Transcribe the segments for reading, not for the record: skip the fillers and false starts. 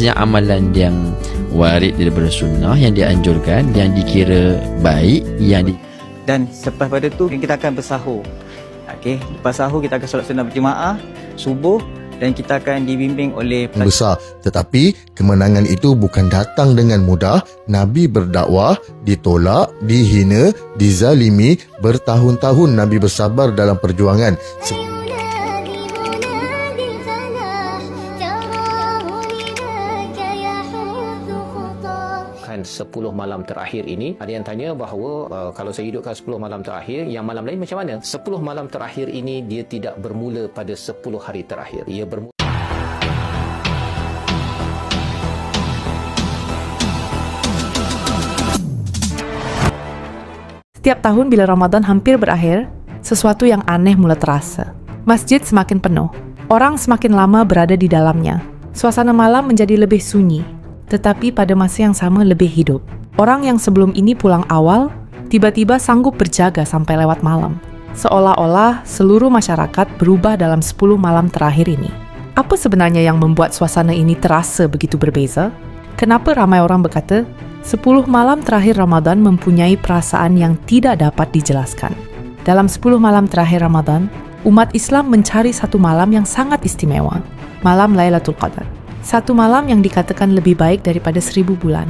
maksudnya amalan yang warid daripada sunnah, yang dianjurkan, yang dikira baik, dan selepas pada tu kita akan bersahur. Okey, lepas sahur kita akan solat sunnah berjemaah subuh, dan kita akan dibimbing oleh besar. Tetapi kemenangan itu bukan datang dengan mudah. Nabi berdakwah, ditolak, dihina, dizalimi. Bertahun-tahun Nabi bersabar dalam perjuangan. 10 malam terakhir ini, ada yang tanya bahawa kalau saya hidupkan 10 malam terakhir, yang malam lain macam mana? 10 malam terakhir ini dia tidak bermula pada 10 hari terakhir. Ia bermula Setiap tahun bila Ramadan hampir berakhir, sesuatu yang aneh mula terasa. Masjid semakin penuh. Orang semakin lama berada di dalamnya. Suasana malam menjadi lebih sunyi, tetapi pada masa yang sama lebih hidup. Orang yang sebelum ini pulang awal, tiba-tiba sanggup berjaga sampai lewat malam. Seolah-olah seluruh masyarakat berubah dalam 10 malam terakhir ini. Apa sebenarnya yang membuat suasana ini terasa begitu berbeza? Kenapa ramai orang berkata, 10 malam terakhir Ramadan mempunyai perasaan yang tidak dapat dijelaskan? Dalam 10 malam terakhir Ramadan, umat Islam mencari satu malam yang sangat istimewa, malam Lailatul Qadar. Satu malam yang dikatakan lebih baik daripada 1000 bulan.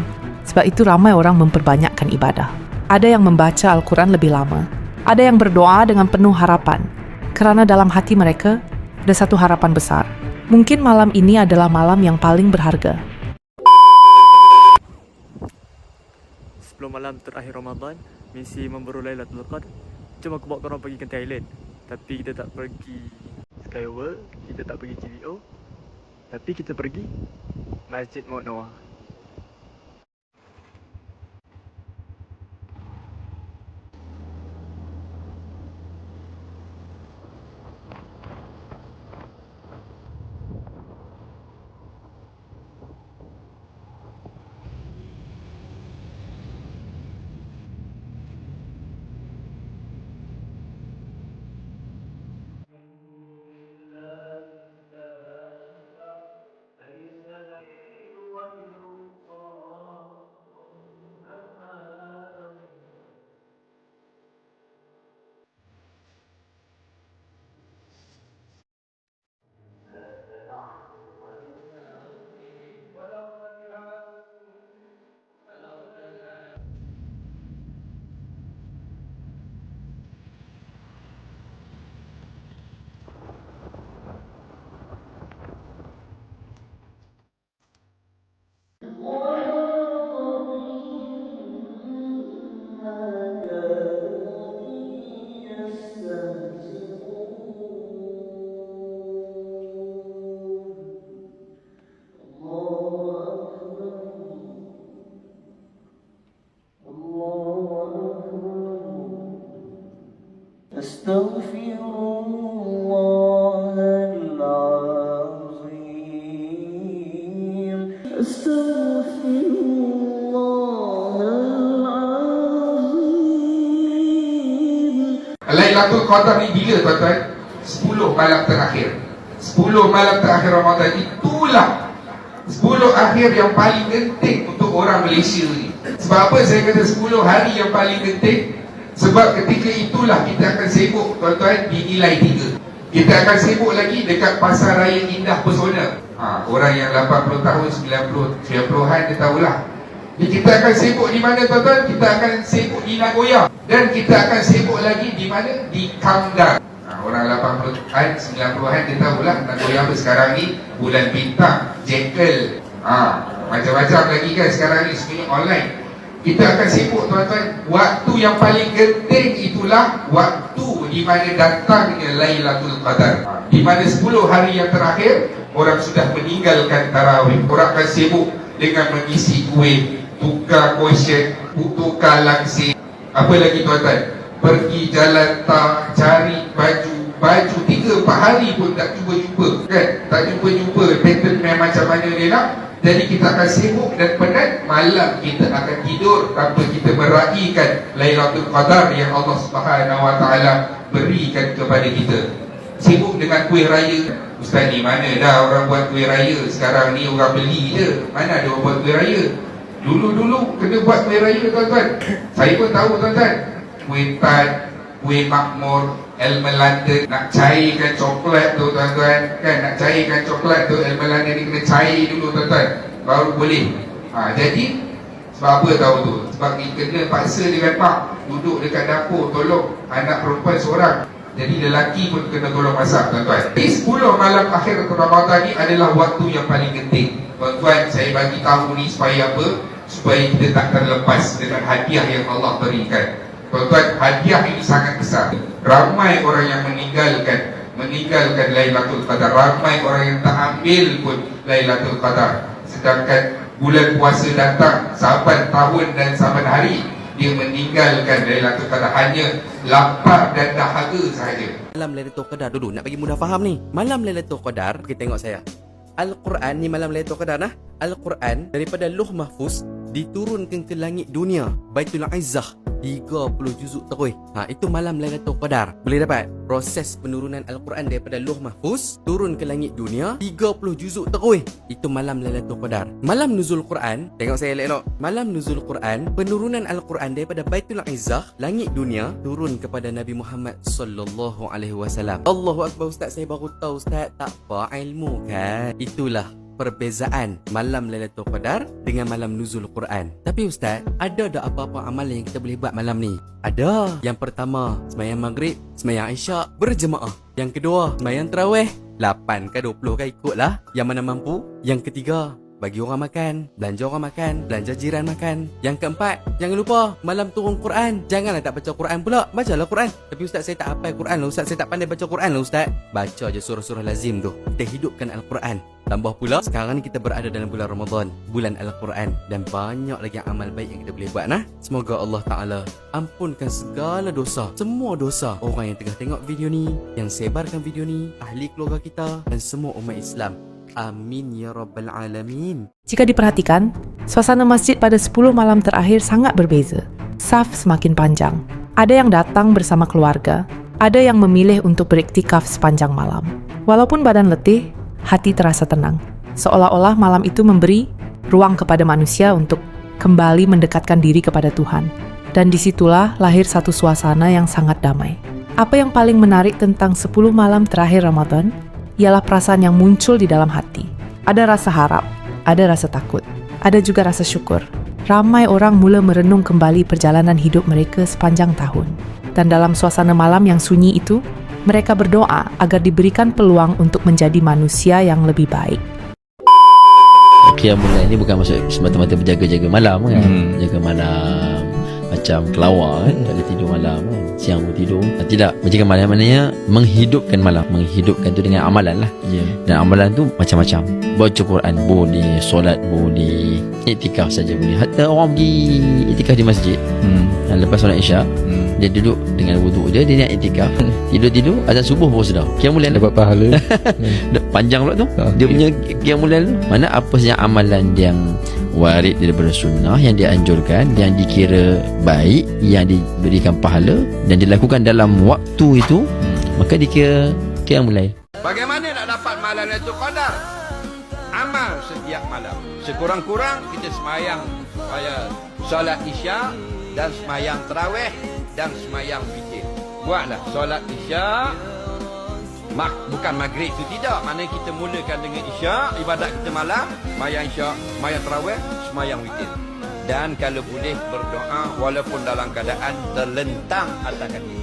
Sebab itu ramai orang memperbanyakkan ibadah. Ada yang membaca Al-Quran lebih lama. Ada yang berdoa dengan penuh harapan. Kerana dalam hati mereka, ada satu harapan besar. Mungkin malam ini adalah malam yang paling berharga. 10 malam terakhir Ramadan, misi memburu Lailatul Qadar. Cuma aku bawa korang pergi ke Thailand. Tapi kita tak pergi Skyworld, kita tak pergi GVO. Tapi kita pergi Masjid Maut Noah. Lailatul Qadar ni bila tuan-tuan? 10 malam terakhir. 10 malam terakhir Ramadan itulah 10 akhir yang paling penting untuk orang Malaysia ni. Sebab apa saya kata 10 hari yang paling penting? Sebab ketika itulah kita akan sibuk tuan-tuan di nilai 3. Kita akan sibuk lagi dekat Pasar Raya Indah Pesona. Orang yang 80 tahun, 90-an dia tahulah. Kita akan sibuk di mana tuan-tuan? Kita akan sibuk di Nagoya. Dan kita akan sibuk lagi di mana? Di Kamdar. Orang 80-an, 90-an dia tahulah Nagoya apa sekarang ni bulan bintang, Jekyll, macam-macam lagi kan sekarang ni semuanya online. Kita akan sibuk tuan-tuan. Waktu yang paling genting itulah waktu di mana datangnya Lailatul Qadar. Di mana 10 hari yang terakhir orang sudah meninggalkan tarawih. Orang akan sibuk dengan mengisi kuih, tukar question, tukar langsir. Apa lagi tuan-tuan? Pergi jalan tak, cari baju 3-4 hari pun tak jumpa-jumpa kan? Tak jumpa-jumpa pattern macam mana dia nak. Jadi kita akan sibuk dan penat. Malam kita akan tidur tanpa kita meraihkan Lailatul Qadar yang Allah Subhanahu Wa Taala berikan kepada kita. Sibuk dengan kuih raya. Ustaz ni mana dah orang buat kuih raya, sekarang ni orang beli je. Mana ada orang buat kuih raya? Dulu-dulu kena buat kuih raya tuan-tuan. Saya pun tahu tuan-tuan. Kuih Tan, kuih makmur, Elmer London. Nak cairkan coklat tu tuan-tuan, kan? Nak cairkan coklat tu, Elmer London ni kena cair dulu tuan-tuan, baru boleh. Jadi sebab apa tahu tu? Sebab ni kena paksa dia mak duduk dekat dapur tolong anak perempuan seorang. Jadi lelaki pun kena tolong masak tuan-tuan. Di 10 malam akhir Ramadan ni adalah waktu yang paling penting. Tuan-tuan, saya bagi tahu ni supaya apa? Supaya kita tak terlepas dengan hadiah yang Allah berikan. Tuan-tuan, hadiah ini sangat besar. Ramai orang yang meninggalkan Lailatul Qadar. Ramai orang yang tak ambil pun Lailatul Qadar. Sedangkan bulan puasa datang, saban tahun dan saban hari, dia meninggalkan Lailatul Qadar, hanya lapar dan dahaga sahaja. Malam Lailatul Qadar dulu, nak bagi mudah faham ni. Malam Lailatul Qadar, kita tengok saya. Al-Quran ni malam Lailatul Qadar nah. Al-Quran daripada Lauh Mahfuz diturunkan ke langit dunia, Baitul Izzah, 30 juzuk terus. Itu malam Lailatul Qadar. Boleh dapat proses penurunan Al-Quran daripada Lauh Mahfuz turun ke langit dunia, 30 juzuk terus. Itu malam Lailatul Qadar. Malam nuzul Quran, tengok saya elok-elok. Malam nuzul Quran, penurunan Al-Quran daripada Baitul Izzah, langit dunia, turun kepada Nabi Muhammad sallallahu alaihi wasallam. Allahu akbar ustaz, saya baru tahu ustaz, tak apa ilmu kan. Itulah perbezaan malam Lailatul Qadar dengan malam nuzul Quran. Tapi ustaz, ada tak apa-apa amalan yang kita boleh buat malam ni? Ada. Yang pertama, sembahyang maghrib, sembahyang isyak berjemaah. Yang kedua, sembahyang tarawih 8 ke 20 ke ikutlah yang mana mampu. Yang ketiga, bagi orang makan, belanja orang makan, belanja jiran makan. Yang keempat, jangan lupa malam turun Quran. Janganlah tak baca Quran pula. Bacalah Quran. Tapi ustaz, saya tak hafal Quran lah ustaz, saya tak pandai baca Quran lah ustaz. Baca je surah-surah lazim tu. Kita hidupkan Al-Quran. Tambah pula, sekarang ni kita berada dalam bulan Ramadan, bulan Al-Quran, dan banyak lagi amal baik yang kita boleh buat nah. Semoga Allah Ta'ala ampunkan segala dosa, semua dosa orang yang tengah tengok video ni, yang sebarkan video ni, ahli keluarga kita, dan semua umat Islam. Amin ya rabbal alamin. Jika diperhatikan, suasana masjid pada 10 malam terakhir sangat berbeza. Saf semakin panjang. Ada yang datang bersama keluarga, ada yang memilih untuk beriktikaf sepanjang malam. Walaupun badan letih, hati terasa tenang. Seolah-olah malam itu memberi ruang kepada manusia untuk kembali mendekatkan diri kepada Tuhan. Dan disitulah lahir satu suasana yang sangat damai. Apa yang paling menarik tentang 10 malam terakhir Ramadan ialah perasaan yang muncul di dalam hati. Ada rasa harap, ada rasa takut, ada juga rasa syukur. Ramai orang mula merenung kembali perjalanan hidup mereka sepanjang tahun. Dan dalam suasana malam yang sunyi itu, mereka berdoa agar diberikan peluang untuk menjadi manusia yang lebih baik. Qiyamul Lail ni bukan maksud semata-mata berjaga-jaga malam kan. Jaga malam macam kelawar kan, tak boleh tidur malam kan, siang pun tidur. Tidak, menjaga malam maknanya menghidupkan malam. Menghidupkan tu dengan amalan lah. Dan amalan tu macam-macam. Baca Quran boleh, solat boleh, iktikaf saja boleh. Hatta orang pergi iktikaf di masjid, lepas solat isyak, dia duduk dengan wuduk je, dia nak iktikaf, tidur-tidur, azan subuh baru sedar. Qiyamul Lail dapat pahala. Panjang pula tu. Dia punya Qiyamul Lail tu, mana apa saja amalan yang warid daripada sunnah, yang dianjurkan, yang dikira baik, yang diberikan pahala dan dilakukan dalam waktu itu, maka dikira Qiyamul Lail. Bagaimana nak dapat malam Lailatul Qadar? Amal setiap malam. Sekurang-kurang kita semayang solat isyak dan semayang tarawih dan semayang witir. Buatlah solat isyak, bukan maghrib tu tidak. Maknanya kita mulakan dengan isyak, ibadat kita malam, semayang isyak, semayang tarawih, semayang witir. Dan kalau boleh berdoa walaupun dalam keadaan terlentang atas kaki.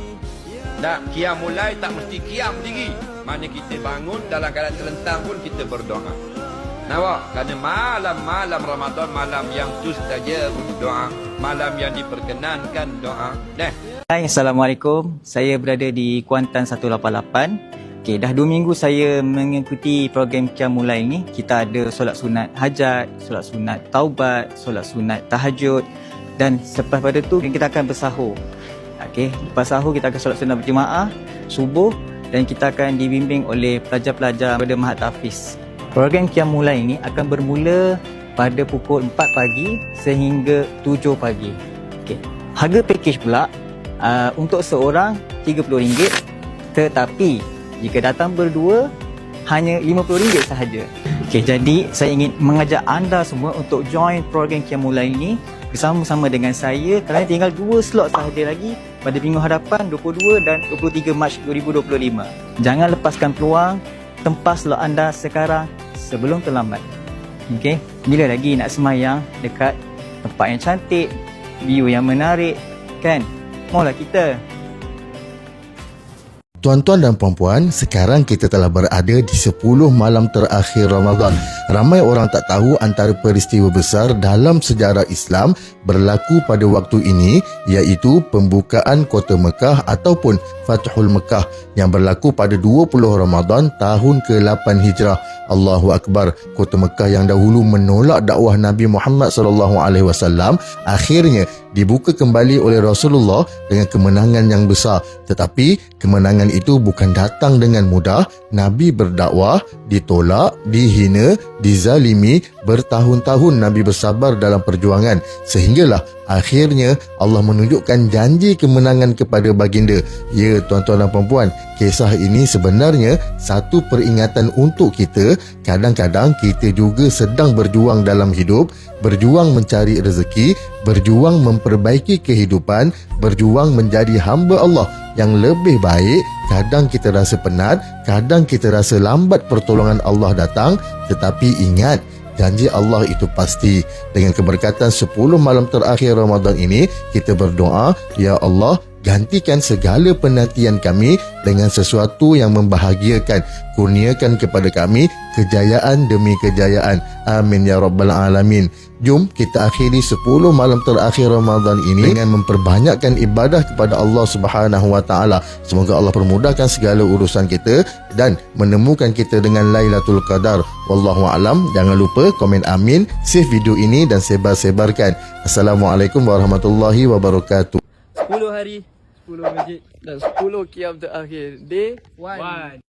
Nak Qiyamul Lail tak mesti qiyam tinggi. Mana kita bangun dalam keadaan terlentang pun kita berdoa. Nampak? Kerana malam-malam Ramadan, malam yang mustajabud doa, malam yang diperkenankan doa. Hai, Assalamualaikum. Saya berada di Kuantan 188. Okey, dah 2 minggu saya mengikuti program Qiyamul Lail ni. Kita ada solat sunat hajat, solat sunat taubat, solat sunat tahajud, dan selepas pada tu kita akan bersahur. Okey, lepas sahur kita akan solat sunat berjemaah subuh, dan kita akan dibimbing oleh pelajar-pelajar pada Mahat Tahfiz. Program Qiyamul Lail ini akan bermula pada pukul 4 pagi sehingga 7 pagi. Okey. Harga pakej pula untuk seorang RM30, tetapi jika datang berdua hanya RM50 sahaja. Okey, jadi saya ingin mengajak anda semua untuk join program Qiyamul Lail ini bersama-sama dengan saya kerana tinggal 2 slot sahaja lagi pada minggu hadapan 22 dan 23 Mac 2025. Jangan lepaskan peluang, tempas slot anda sekarang sebelum terlambat. Okey, bila lagi nak semayang dekat tempat yang cantik, view yang menarik, kan? Maulah kita. Tuan-tuan dan puan-puan, sekarang kita telah berada di 10 malam terakhir Ramadan. Ramai orang tak tahu antara peristiwa besar dalam sejarah Islam berlaku pada waktu ini, iaitu pembukaan kota Mekah ataupun Fathul Mekah yang berlaku pada 20 Ramadan tahun ke-8 Hijrah. Allahu Akbar. Kota Mekah yang dahulu menolak dakwah Nabi Muhammad SAW akhirnya dibuka kembali oleh Rasulullah dengan kemenangan yang besar. Tetapi kemenangan itu bukan datang dengan mudah. Nabi berdakwah, ditolak, dihina, dizalimi, bertahun-tahun Nabi bersabar dalam perjuangan, sehinggalah akhirnya Allah menunjukkan janji kemenangan kepada baginda. Ya tuan-tuan dan puan-puan, kisah ini sebenarnya satu peringatan untuk kita. Kadang-kadang kita juga sedang berjuang dalam hidup, berjuang mencari rezeki, berjuang memperbaiki kehidupan, berjuang menjadi hamba Allah yang lebih baik. Kadang kita rasa penat, kadang kita rasa lambat pertolongan Allah datang, tetapi ingat, janji Allah itu pasti. Dengan keberkatan 10 malam terakhir Ramadan ini, kita berdoa, Ya Allah, gantikan segala penantian kami dengan sesuatu yang membahagiakan. Kurniakan kepada kami kejayaan demi kejayaan. Amin ya rabbal alamin. Jom kita akhiri 10 malam terakhir Ramadan ini dengan memperbanyakkan ibadah kepada Allah Subhanahu wa taala. Semoga Allah permudahkan segala urusan kita dan menemukan kita dengan Lailatul Qadar. Wallahu alam. Jangan lupa komen amin, save video ini dan sebar-sebarkan. Assalamualaikum warahmatullahi wabarakatuh. 10 hari, 10 masjid dan 10 qiyam terakhir. Day 1.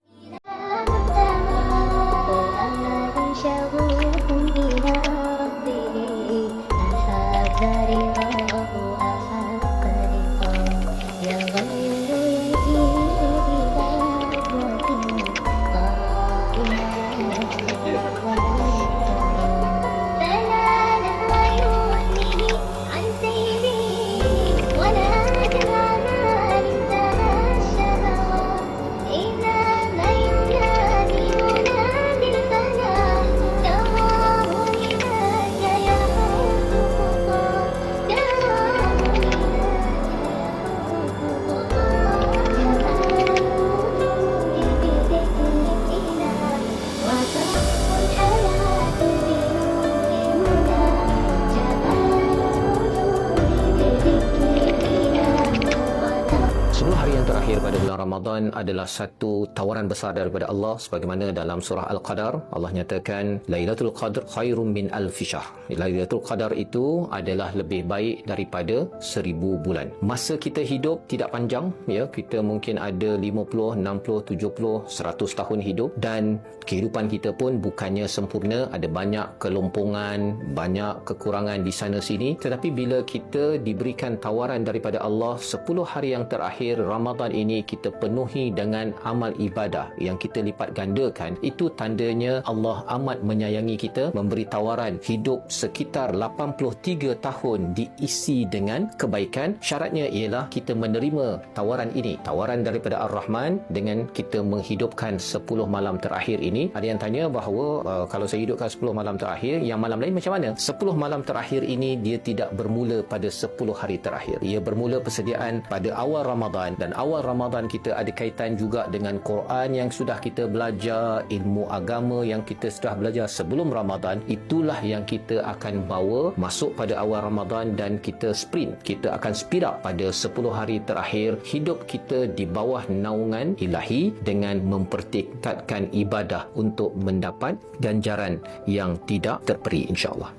Pada bulan Ramadan adalah satu tawaran besar daripada Allah, sebagaimana dalam surah Al-Qadar Allah nyatakan Lailatul Qadr khairum min alfi syahr. Lailatul Qadar itu adalah lebih baik daripada 1000 bulan. Masa kita hidup tidak panjang, ya, kita mungkin ada 50, 60, 70, 100 tahun hidup, dan kehidupan kita pun bukannya sempurna, ada banyak kelompongan, banyak kekurangan di sana sini. Tetapi bila kita diberikan tawaran daripada Allah 10 hari yang terakhir Ramadan ini kita penuhi dengan amal ibadah yang kita lipat gandakan, itu tandanya Allah amat menyayangi kita, memberi tawaran hidup sekitar 83 tahun diisi dengan kebaikan. Syaratnya ialah kita menerima tawaran ini, tawaran daripada Ar-Rahman, dengan kita menghidupkan 10 malam terakhir ini. Ada yang tanya bahawa kalau saya hidupkan 10 malam terakhir, yang malam lain macam mana? 10 malam terakhir ini dia tidak bermula pada 10 hari terakhir. Ia bermula persediaan pada awal Ramadan, dan awal Ramadan kita ada kaitan juga dengan Quran yang sudah kita belajar, ilmu agama yang kita sudah belajar sebelum Ramadan. Itulah yang kita akan bawa masuk pada awal Ramadan, dan kita sprint, kita akan speed up pada 10 hari terakhir hidup kita di bawah naungan ilahi dengan mempertingkatkan ibadah untuk mendapat ganjaran yang tidak terperi, insya-Allah.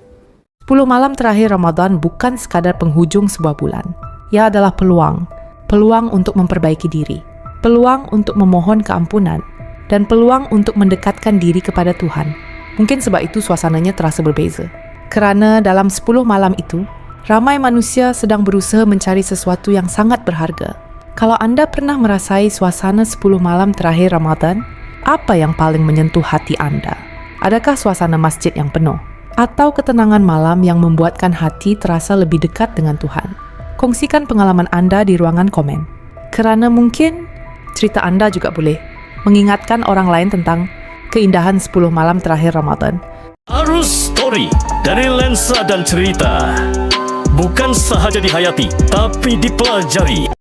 10 malam terakhir Ramadan bukan sekadar penghujung sebuah bulan. Ia adalah peluang untuk memperbaiki diri, peluang untuk memohon keampunan, dan peluang untuk mendekatkan diri kepada Tuhan. Mungkin sebab itu suasananya terasa berbeza. Kerana dalam 10 malam itu, ramai manusia sedang berusaha mencari sesuatu yang sangat berharga. Kalau anda pernah merasai suasana 10 malam terakhir Ramadan, Apa yang paling menyentuh hati Anda? Adakah suasana masjid yang penuh? Atau ketenangan malam yang membuatkan hati terasa lebih dekat dengan Tuhan? Kongsikan pengalaman Anda di ruangan komen. Kerana mungkin cerita Anda juga boleh mengingatkan orang lain tentang keindahan 10 malam terakhir Ramadan. Arus Story dari lensa dan cerita. Bukan sahaja dihayati, tapi dipelajari.